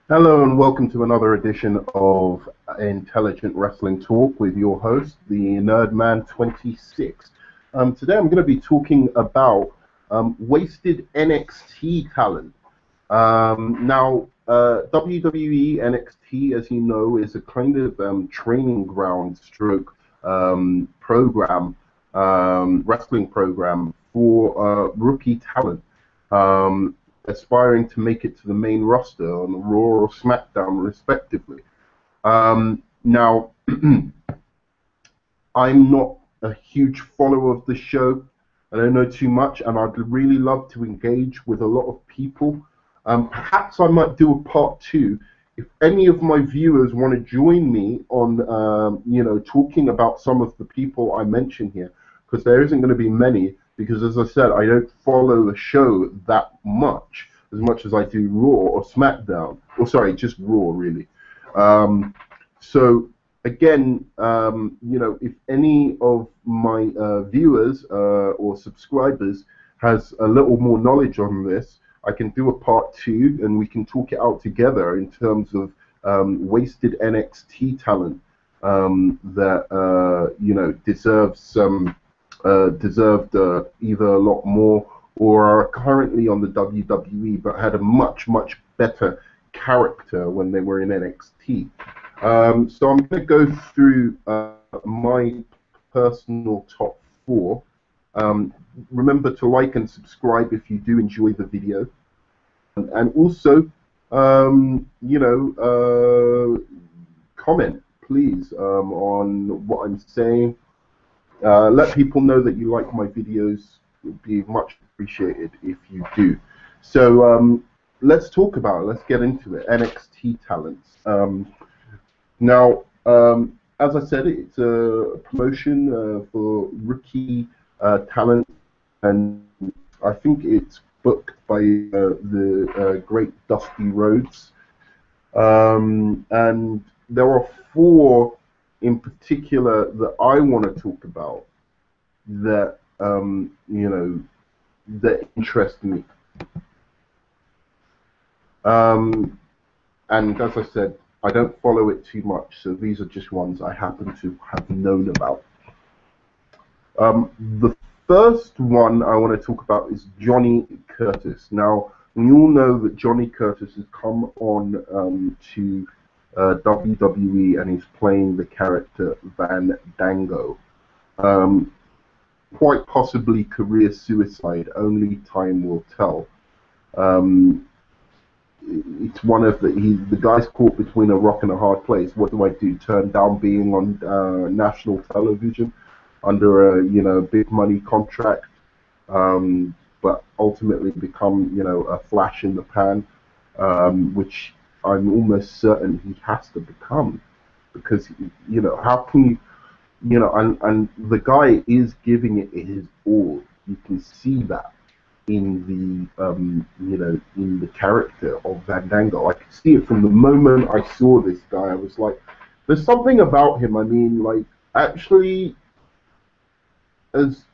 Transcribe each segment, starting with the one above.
Hello and welcome to another edition of Intelligent Wrestling Talk with your host, the Nerdman 26. Today I'm going to be talking about wasted NXT talent. WWE NXT, as you know, is a kind of training ground stroke program, wrestling program for rookie talent. Um, Aspiring to make it to the main roster on Raw or SmackDown, respectively. Now, I'm not a huge follower of the show. I don't know too much, and I'd really love to engage with a lot of people. Perhaps I might do a part two. If any of my viewers want to join me on, talking about some of the people I mention here, because there isn't going to be many, because as I said, I don't follow the show that much as I do Raw or SmackDown. Or sorry, just Raw, really. So again, if any of my viewers or subscribers has a little more knowledge on this, I can do a part two and we can talk it out together in terms of wasted NXT talent that deserves some deserved either a lot more or are currently on the WWE but had a much better character when they were in NXT. So I'm going to go through my personal top four. Remember to like and subscribe if you do enjoy the video, and also, comment please on what I'm saying. Let people know that you like my videos. It would be much appreciated if you do. So let's talk about it. Let's get into it. NXT talents. Now, as I said, it's a promotion for rookie talent, and I think it's booked by the great Dusty Rhodes. And there are four in particular that I want to talk about that that interest me. And as I said, I don't follow it too much, so these are just ones I happen to have known about. The first one I want to talk about is Johnny Curtis. Now, we all know that Johnny Curtis has come on to WWE and he's playing the character Fandango. Quite possibly career suicide, only time will tell. It's one of the guy's caught between a rock and a hard place. What do I do? Turn down being on national television under a big money contract, but ultimately become a flash in the pan, which I'm almost certain he has to become, because how can and the guy is giving it his all. You can see that in the in the character of Fandango. I could see it from the moment I saw this guy. I was like, there's something about him. I mean, like, actually, as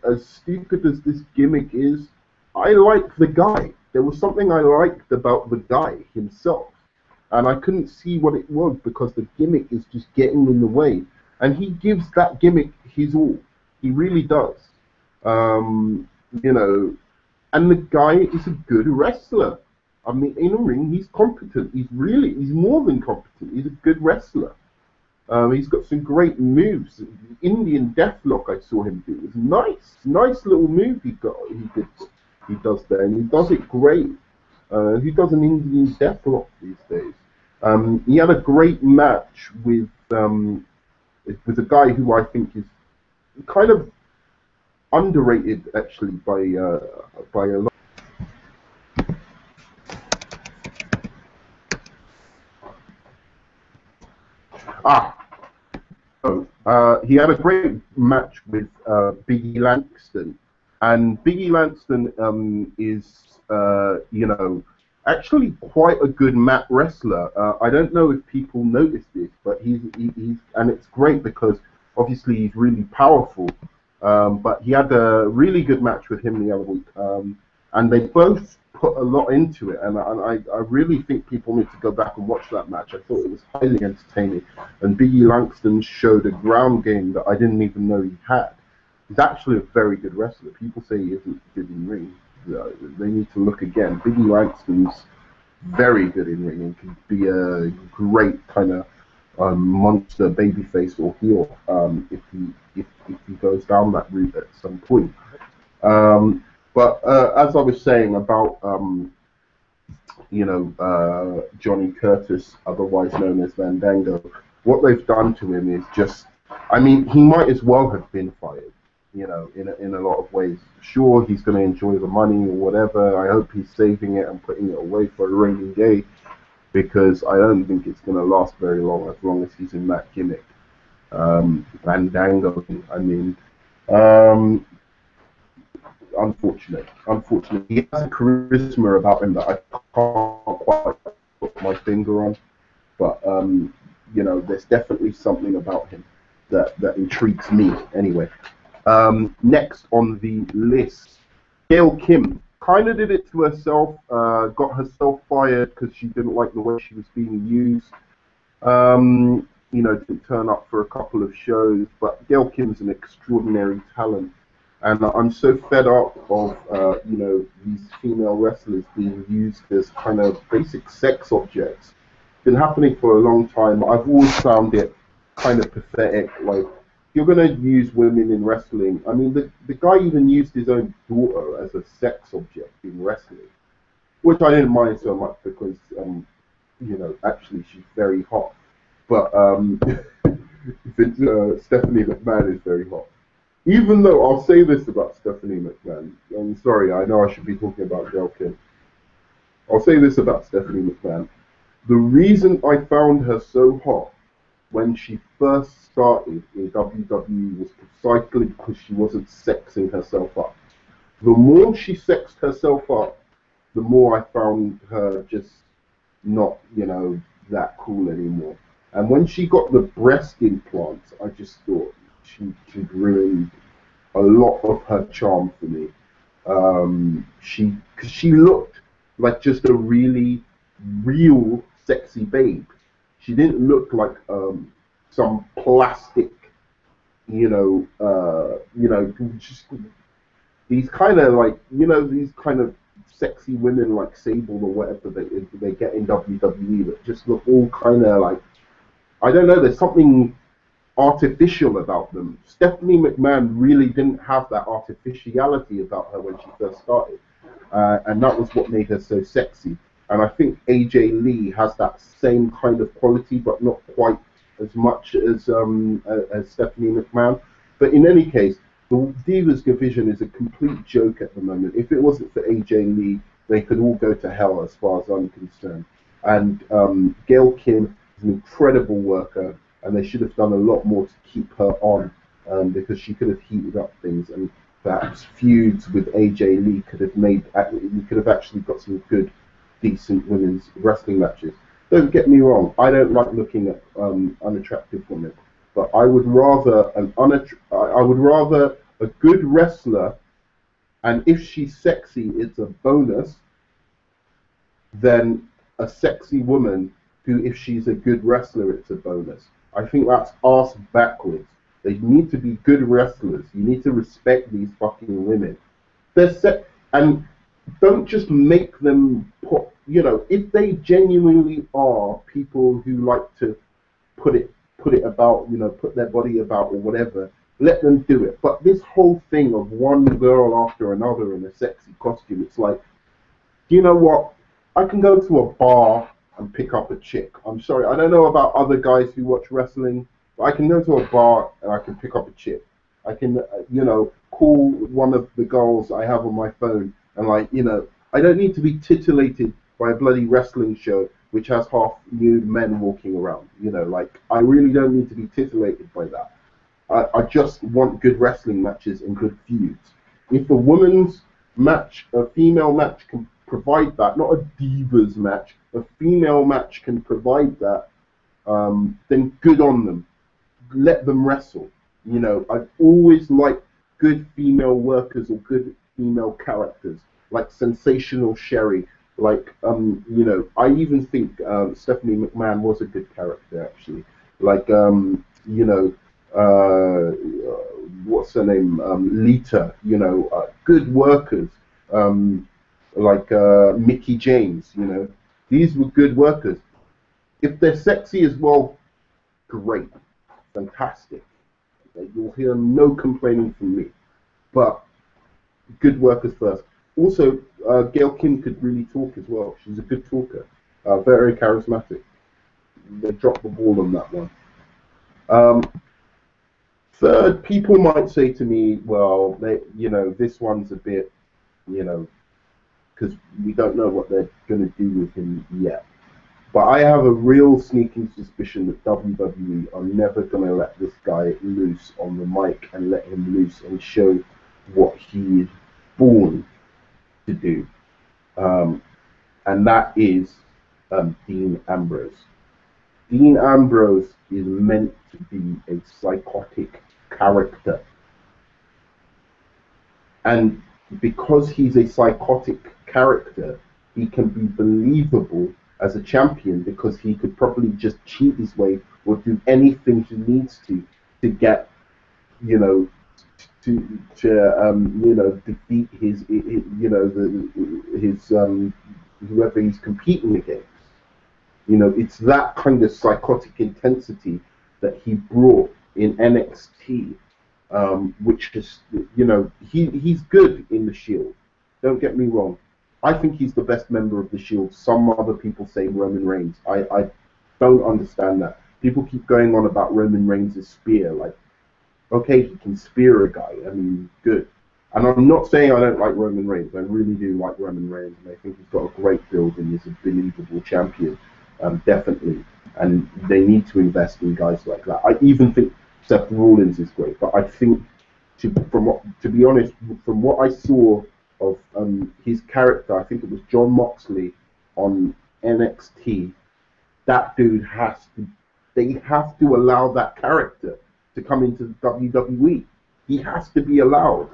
as stupid as this gimmick is, I like the guy. There was something I liked about the guy himself, and I couldn't see what it was because the gimmick is just getting in the way, and he gives that gimmick his all. He really does. Um, and the guy is a good wrestler. I mean, in a ring, he's competent. He's more than competent. He's a good wrestler. He's got some great moves. The Indian Deathlock I saw him do was nice little move he does there, and he does it great. He does an Indian Deathlock these days? He had a great match with a guy who I think is kind of underrated actually by a lot. Ah, he had a great match with Biggie Langston, and Biggie Langston is actually quite a good mat wrestler. I don't know if people notice this, but he's and it's great because obviously he's really powerful. But he had a really good match with him the other week. and they both put a lot into it, and I really think people need to go back and watch that match. I thought it was highly entertaining, and Biggie Langston showed a ground game that I didn't even know he had. He's actually a very good wrestler. People say he isn't good in ring. They need to look again. Biggie Langston's very good in ring and can be a great kind of monster babyface or heel if he goes down that route at some point. But as I was saying about Johnny Curtis, otherwise known as Fandango, what they've done to him is just, I mean, he might as well have been fired, in a lot of ways. Sure, he's going to enjoy the money or whatever. I hope he's saving it and putting it away for a rainy day, because I don't think it's going to last very long as he's in that gimmick. Fandango, I mean, unfortunate. He has a charisma about him that I can't quite put my finger on, but there's definitely something about him that intrigues me. Anyway, next on the list, Gail Kim kind of did it to herself. Got herself fired because she didn't like the way she was being used. Didn't turn up for a couple of shows, but Gail Kim's an extraordinary talent. And I'm so fed up of, these female wrestlers being used as kind of basic sex objects. It's been happening for a long time. I've always found it kind of pathetic. Like, you're going to use women in wrestling. I mean, the guy even used his own daughter as a sex object in wrestling, which I didn't mind so much because, actually she's very hot. But Stephanie McMahon is very hot. Even though I'll say this about Stephanie McMahon, I'm sorry, I know I should be talking about Gail Kim. I'll say this about Stephanie McMahon. The reason I found her so hot when she first started in WWE was precisely because she wasn't sexing herself up. The more she sexed herself up, the more I found her just not, that cool anymore. And when she got the breast implants, I just thought she'd ruined a lot of her charm for me. Because she looked like just a really real sexy babe. She didn't look like some plastic, just these kind of like, these kind of sexy women like Sable or whatever they get in WWE that just look all kind of like, I don't know, there's something artificial about them. Stephanie McMahon really didn't have that artificiality about her when she first started, and that was what made her so sexy. And I think AJ Lee has that same kind of quality, but not quite as much as Stephanie McMahon. But in any case, the Divas division is a complete joke at the moment. If it wasn't for AJ Lee, they could all go to hell as far as I'm concerned. And Gail Kim is an incredible worker, and they should have done a lot more to keep her on, because she could have heated up things, and perhaps feuds with AJ Lee could have actually got some good, decent women's wrestling matches. Don't get me wrong, I don't like looking at unattractive women, but I would rather a good wrestler, and if she's sexy, it's a bonus, than a sexy woman who, if she's a good wrestler, it's a bonus. I think that's arse backwards. They need to be good wrestlers. You need to respect these fucking women. And don't just make them put, if they genuinely are people who like to put it about, put their body about or whatever, let them do it. But this whole thing of one girl after another in a sexy costume, it's like, you know what? I can go to a bar and pick up a chick. I'm sorry, I don't know about other guys who watch wrestling, but I can go to a bar and I can pick up a chick. I can, call one of the girls I have on my phone and I don't need to be titillated by a bloody wrestling show which has half nude men walking around. I really don't need to be titillated by that. I just want good wrestling matches and good feuds. If a women's match, a female match can provide that, not a divas match, a female match can provide that, then good on them. Let them wrestle. I've always liked good female workers or good female characters. like Sensational Sherry, like you know, I even think Stephanie McMahon was a good character actually. Like you know, what's her name? Lita. You know, good workers. Um, like Mickey James. You know, these were good workers. If they're sexy as well, great, fantastic. You'll hear no complaining from me. But good workers first. Also, Gail Kim could really talk as well. She's a good talker, very charismatic. They dropped the ball on that one. Um, Third, people might say to me, well, you know, this one's a bit, you know, because we don't know what they're going to do with him yet. But I have a real sneaking suspicion that WWE are never going to let this guy loose on the mic and let him loose and show what he is born to do. And that is Dean Ambrose. Dean Ambrose is meant to be a psychotic character. And because he's a psychotic character, he can be believable as a champion because he could probably just cheat his way or do anything he needs to get, you know, to you know, defeat his you know, his whoever he's competing against. You know, it's that kind of psychotic intensity that he brought in NXT, which is, you know, he's good in the Shield. Don't get me wrong. I think he's the best member of the Shield. Some other people say Roman Reigns. I don't understand that. People keep going on about Roman Reigns' spear. Like, okay, he can spear a guy. I mean, good. And I'm not saying I don't like Roman Reigns. I really do like Roman Reigns, and I think he's got a great build and he's a believable champion, definitely. And they need to invest in guys like that. I even think Seth Rollins is great, but I think, to be honest, from what I saw of his character, I think it was Jon Moxley on NXT. That dude they have to allow that character to come into the WWE. He has to be allowed.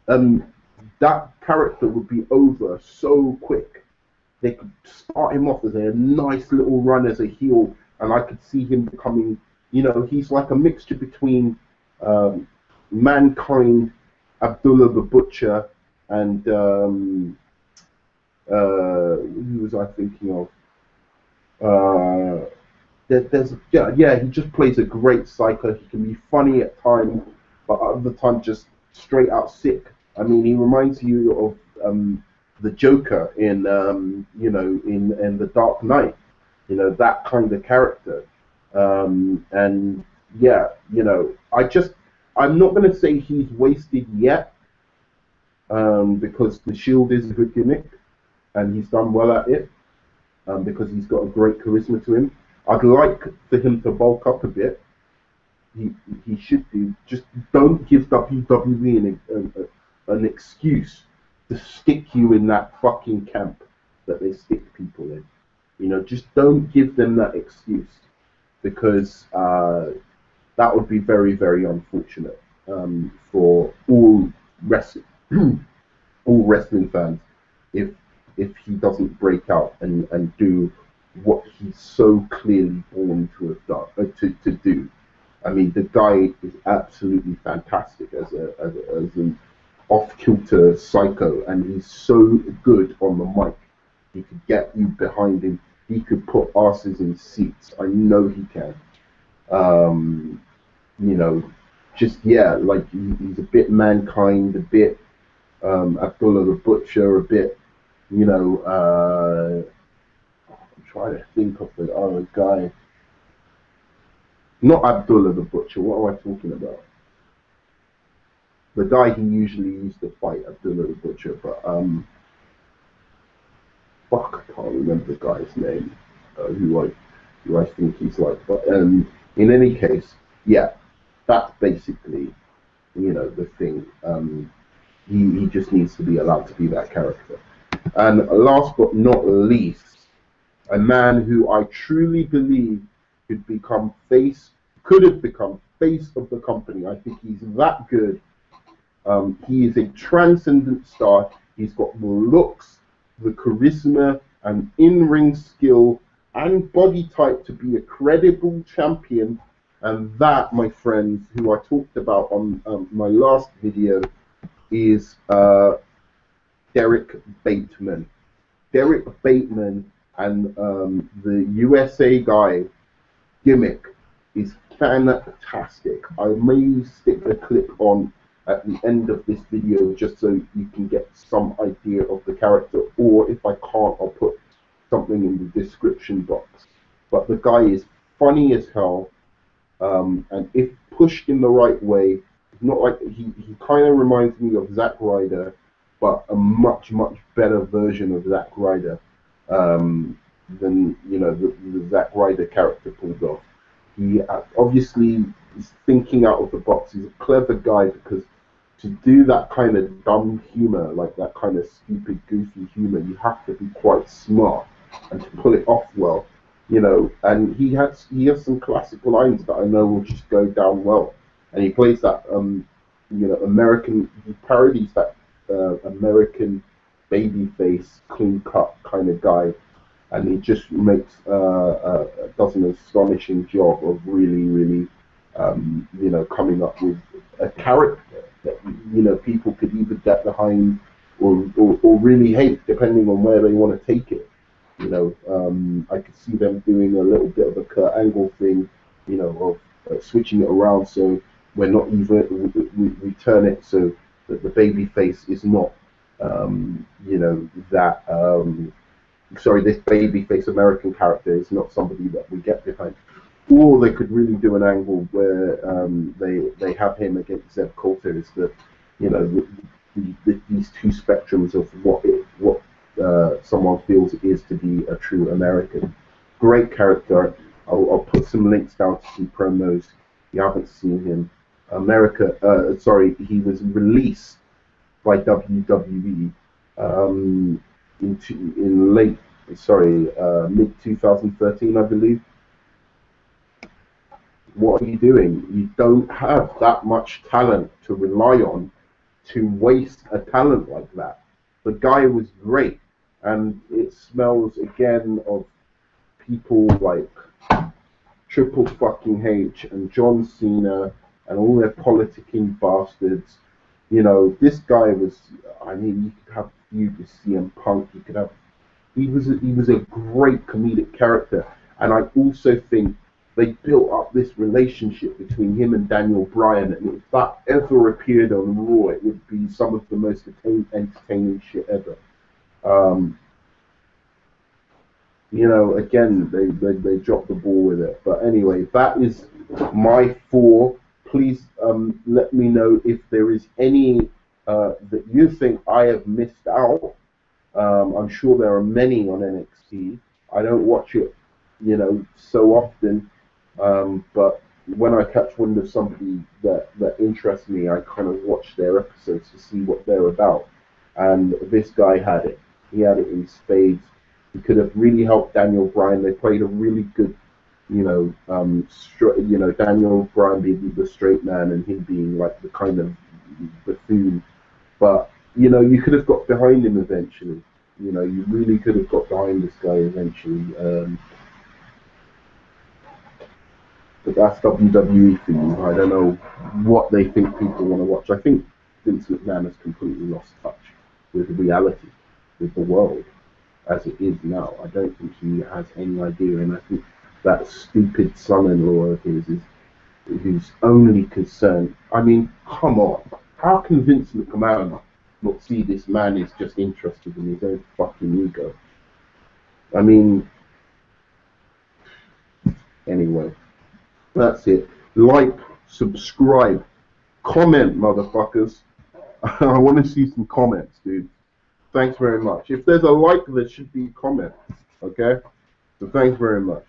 That character would be over so quick. They could start him off as a nice little run as a heel, and I could see him becoming, you know, he's like a mixture between Mankind, Abdullah the Butcher, and who was I thinking of? He just plays a great psycho. He can be funny at times, but other times just straight out sick. I mean, he reminds you of the Joker in you know, in The Dark Knight. You know, that kind of character. And yeah, you know, I'm not going to say he's wasted yet, because the Shield is a good gimmick, and he's done well at it, because he's got a great charisma to him. I'd like for him to bulk up a bit. He should do. Just don't give WWE an excuse to stick you in that fucking camp that they stick people in. You know, just don't give them that excuse, because that would be very, very unfortunate for all wrestling all wrestling fans if he doesn't break out and do what he's so clearly born to have done to do. I mean, the guy is absolutely fantastic as an off-kilter psycho, and he's so good on the mic. He could get you behind him. He could put asses in seats. I know he can. You know, just, yeah, like he's a bit Mankind, a bit Abdullah the Butcher, a bit, you know, I'm trying to think of the other guy. Not Abdullah the Butcher, what am I talking about? The guy he usually used to fight, Abdullah the Butcher, but fuck, I can't remember the guy's name, who I think he's like. But in any case, yeah, that's basically, you know, the thing. He just needs to be allowed to be that character. And last but not least, a man who I truly believe could have become face of the company. I think he's that good. He is a transcendent star. He's got the looks, the charisma, and in-ring skill and body type to be a credible champion. And that, my friends, who I talked about on my last video, is Derek Bateman. Derek Bateman and the USA guy gimmick is fantastic. I may stick the clip on at the end of this video just so you can get some idea of the character, or if I can't, I'll put something in the description box. But the guy is funny as hell, and if pushed in the right way, not like he kind of reminds me of Zack Ryder, but a much better version of Zack Ryder than the Zack Ryder character pulled off. He obviously is thinking out of the box. He's a clever guy, because to do that kind of dumb humor, like that kind of stupid, goofy humor, you have to be quite smart, and to pull it off well, And he has some classic lines that I know will just go down well, and he plays that American. He parodies that American babyface, clean cut kind of guy, and he just makes does an astonishing job of really coming up with a character that people could either get behind or really hate, depending on where they want to take it. I could see them doing a little bit of a Kurt Angle thing, of switching it around, so we're not even we turn it so that the baby face is not this babyface American character is not somebody that we get behind. Or they could really do an angle where they have him against Zeb Coulter, is that these two spectrums of what someone feels it is to be a true American. Great character. I'll put some links down to some promos if you haven't seen him. He was released by WWE mid 2013, I believe. What are you doing? You don't have that much talent to rely on to waste a talent like that. The guy was great, and it smells again of people like Triple fucking H and John Cena and all their politicking bastards. This guy was, you could have feud with CM Punk. He was a great comedic character, and I also think they built up this relationship between him and Daniel Bryan, and if that ever appeared on Raw, it would be some of the most entertaining shit ever. Again, they dropped the ball with it. But anyway, that is my 4. Please let me know if there is any that you think I have missed out. I'm sure there are many on NXT. I don't watch it, so often. But when I catch wind of somebody that interests me, I kind of watch their episodes to see what they're about. And this guy had it. He had it in spades. He could have really helped Daniel Bryan. They played a really good, Daniel Bryan being the straight man and him being like the kind of buffoon. But you could have got behind him eventually. You really could have got behind this guy eventually. But that's WWE for you. I don't know what they think people want to watch. I think Vince McMahon has completely lost touch with reality, with the world as it is now. I don't think he has any idea, and I think that stupid son-in-law of his is whose only concern. I mean, come on. How can Vince McMahon not see this man is just interested in his own fucking ego? I mean, anyway. That's it. Like, subscribe, comment, motherfuckers. I want to see some comments, dude. Thanks very much. If there's a like, there should be a comment. Okay? So thanks very much.